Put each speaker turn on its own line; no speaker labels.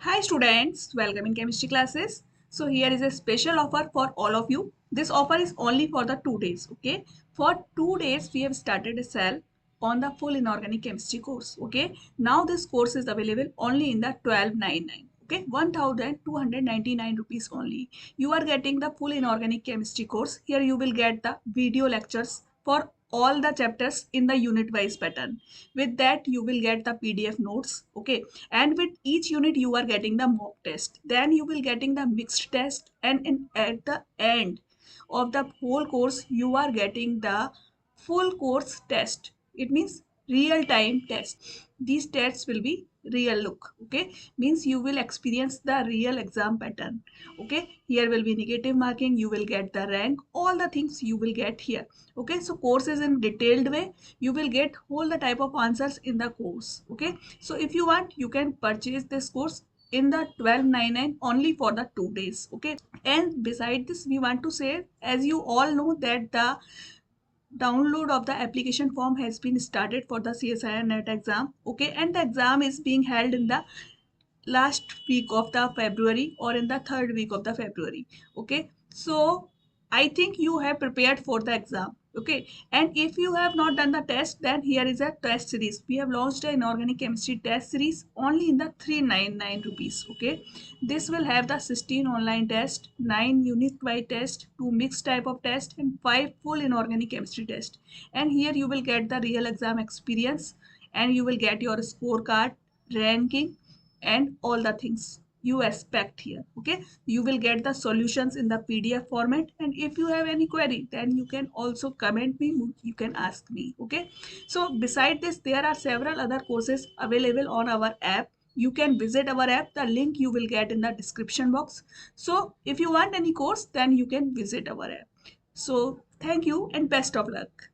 Hi students, welcome in chemistry classes. So here is a special offer for all of you. This offer is only for the 2 days. Okay, for 2 days we have started a sale on the full inorganic chemistry course. Okay, now this course is available only in the 1299. Okay, 1299 rupees only. You are getting the full inorganic chemistry course. Here you will get the video lectures for all the chapters in the unit wise pattern. With that you will get the PDF notes. Okay, and with each unit you are getting the mock test, then you will getting the mixed test, and at the end of the whole course you are getting the full course test. It means real time test. These tests will be real look. Okay, means you will experience the real exam pattern. Okay, here will be negative marking, you will get the rank, all the things you will get here. Okay, so course is in detailed way. You will get all the type of answers in the course. Okay, so if you want you can purchase this course in the 1299 only for the 2 days. Okay, and beside this we want to say, as you all know, that the download of the application form has been started for the CSIR net exam. Okay, and the exam is being held in the last week of the February or in the third week of the February. Okay, so I think you have prepared for the exam. Okay, and if you have not done the test, then here is a test series. We have launched an inorganic chemistry test series only in the 399 rupees. Okay, this will have the 16 online test, 9 unit by test, 2 mixed type of test, and 5 full inorganic chemistry test. And here you will get the real exam experience, and you will get your scorecard, ranking, and all the things you expect here. Okay, you will get the solutions in the PDF format, and if you have any query then you can also comment me, you can ask me. Okay, so beside this there are several other courses available on our app. You can visit our app, the link you will get in the description box. So if you want any course then you can visit our app. So thank you and best of luck.